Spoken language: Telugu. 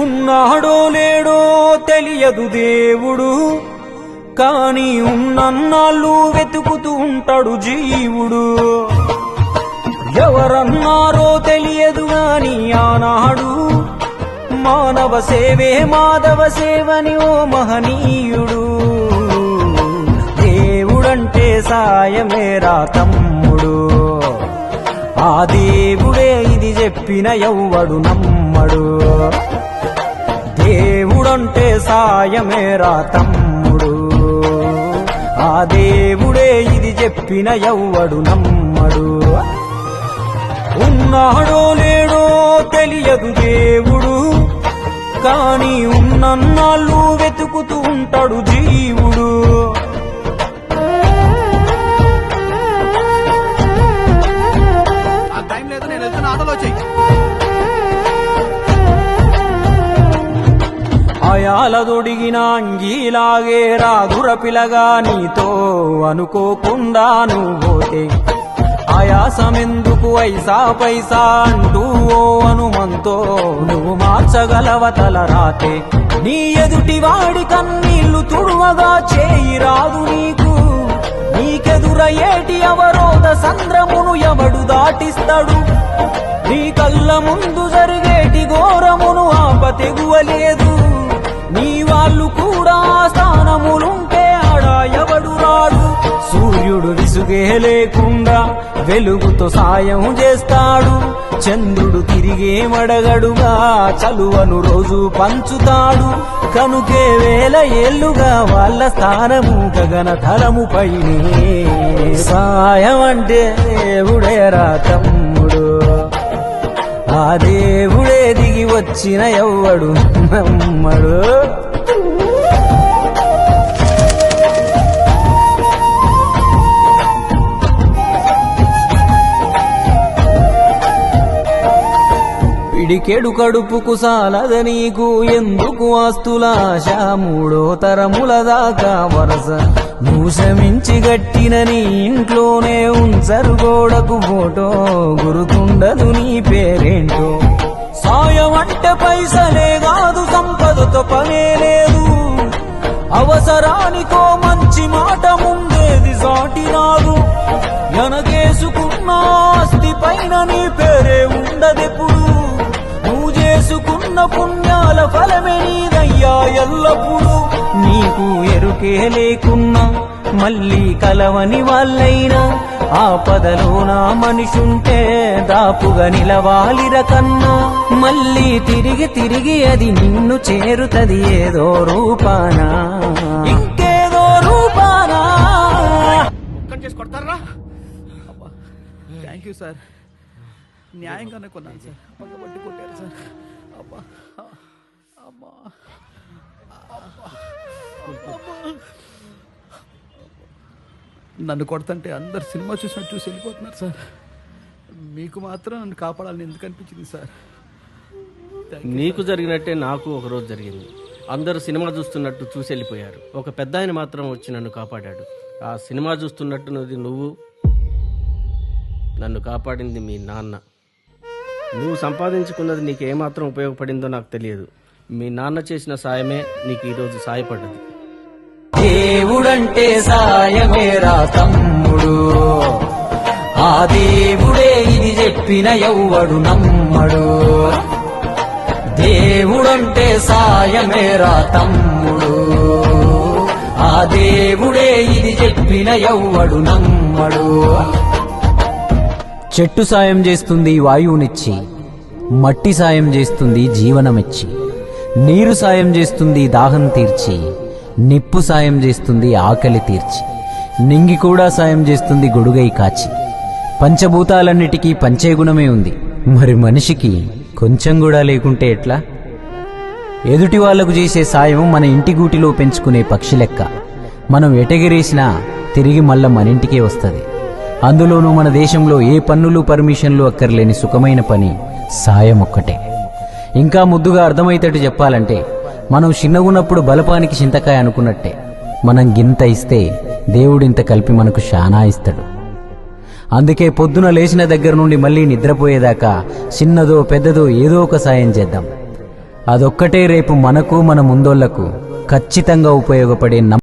ఉన్నాడో లేడో తెలియదు దేవుడు, కాని ఉన్నన్నాళ్ళు వెతుకుతూ ఉంటాడు జీవుడు. ఎవరన్నారో తెలియదు గాని ఆనాడు మానవ సేవే మాధవ సేవని ఓ మహనీయుడు. దేవుడంటే సాయమేరా తమ్ముడు, ఆ దేవుడే ఇది చెప్పిన ఎవ్వడు నమ్మడు. దేవుడంటే సాయమేరా తమ్ముడు, ఆ దేవుడే ఇది చెప్పిన ఎవ్వడు నమ్మడు. ఉన్నాడో లేడో తెలియదు దేవుడు, కాని ఉన్నన్నాళ్ళు వెతుకుతూ ఉంటాడు జీవుడు. అయాలదొడిగిన అంగీలాగే రాదుర పిలగా నీతో అనుకోకుండా నువ్వోతే ఆయాసమెందుకు ఐసా పైసా అంటూ ఓ అనుమంతో నువ్వు మార్చగలవ తల రాతే. నీ ఎదుటి వాడి కన్నీళ్లు తుడువగా చేయి రాదు నీకు, నీకెదురయ్యేటి అవరోధ సంద్రమును ఎవడు దాటిస్తాడు. నీ కళ్ళ ముందు జరిగేటి ఘోరమును ఆపతెగువలేదు, నీ వాళ్ళు కూడా స్థానములుంటే ఆడ ఎవడు రాడు. సూర్యుడు విసుగే లేకుండా వెలుగుతో సాయం చేస్తాడు, చంద్రుడు తిరిగే మడగడుగా చలువను రోజు పంచుతాడు. కనుకే వేల ఏళ్లుగా వాళ్ళ స్థానము గగన తలముపైనే. సాయం అంటే దేవుడేరా తమ్ముడు, ఆ దేవుడే దిగి వచ్చిన ఎవ్వడు నమ్మడు. పిడికెడు కడుపుకు సాలద నీకు ఎందుకు ఆస్తులాశ, మూడో తరముల దాకా వరస నువ్వు శ్రమించి గట్టిన నీ ఇంట్లోనే ఉంచరు గోడకు ఫోటో, గుర్తుండదు నీ పేరేంటో. సాయం అంటే పైసలే కాదు, సంపదతో పనే లేదు, అవసరానికో మంచి మాట ముందేది సాటి రాదు. ఎనగేసుకున్న ఆస్తి పైన నీ పేరే ఉండదెప్పుడు, నువ్వు చేసుకున్న పుణ్యాల ఫలమే నీదయ్యా ఎల్లప్పుడు. నీకు ఎరుకే లేకున్నా మళ్ళీ కలవని వాళ్ళైనా ఆపదలోన మనిషుంటే దాపుగా నిలవాలిర కన్నా. మళ్ళీ తిరిగి తిరిగి అది నిన్ను చేరుతది ఏదో రూపానా, ఇంకేదో రూపానా. చేసి కొడతారా? థ్యాంక్ యూ సార్, న్యాయంగానే కొన్నాను సార్, పక్కబట్టి కొట్టారు సార్. అబ్బా అబ్బా నన్ను కొడతంటే అందరు సినిమా చూసినట్టు చూసి వెళ్ళిపోతున్నారు సార్, మీకు మాత్రం నన్ను కాపాడాలని ఎందుకు అనిపించింది సార్? నీకు జరిగినట్టే నాకు ఒకరోజు జరిగింది. అందరూ సినిమా చూస్తున్నట్టు చూసి వెళ్ళిపోయారు, ఒక పెద్ద ఆయన మాత్రం వచ్చి నన్ను కాపాడాడు. ఆ సినిమా చూస్తున్నట్టున్నది నువ్వు, నన్ను కాపాడింది మీ నాన్న. నువ్వు సంపాదించుకున్నది నీకు ఏమాత్రం ఉపయోగపడిందో నాకు తెలియదు, మీ నాన్న చేసిన సాయమే నీకు ఈరోజు సాయపడ్డది. దేవుడంటే సాయమేరా తమ్ముడు, ఆ దేవుడే ఇది చెప్పిన ఎవ్వడు నమ్మడు. దేవుడంటే సాయమేరా తమ్ముడు, ఆ దేవుడే ఇది చెప్పిన ఎవ్వడు నమ్మడు. చెట్టు సాయం చేస్తుంది వాయువునిచ్చి, మట్టి సాయం చేస్తుంది జీవనమిచ్చి, నీరు సాయం చేస్తుంది దాహం తీర్చి, నిప్పు సాయం చేస్తుంది ఆకలి తీర్చి, నింగి కూడా సాయం చేస్తుంది గొడుగై కాచి. పంచభూతాలన్నిటికీ పంచేగుణమే ఉంది, మరి మనిషికి కొంచెం కూడా లేకుంటే ఎట్లా? ఎదుటి వాళ్లకు చేసే సాయం మన ఇంటి గూటిలో పెంచుకునే పక్షి లెక్క, మనం ఎటగిరేసినా తిరిగి మళ్ళా మన ఇంటికే వస్తుంది. అందులోనూ మన దేశంలో ఏ పన్నులు పర్మిషన్లు అక్కర్లేని సుఖమైన పని సాయం ఒక్కటే. ఇంకా ముద్దుగా అర్థమయ్యేటట్టు చెప్పాలంటే మనం చిన్నగున్నప్పుడు బలపానికి చింతకాయ అనుకున్నట్టే, మనం గింత ఇస్తే దేవుడింత కలిపి మనకు శానా ఇస్తాడు. అందుకే పొద్దున లేచిన దగ్గర నుండి మళ్ళీ నిద్రపోయేదాకా చిన్నదో పెద్దదో ఏదో ఒక సాయం చేద్దాం. అదొక్కటే రేపు మనకు మన ముందోళ్లకు ఖచ్చితంగా ఉపయోగపడే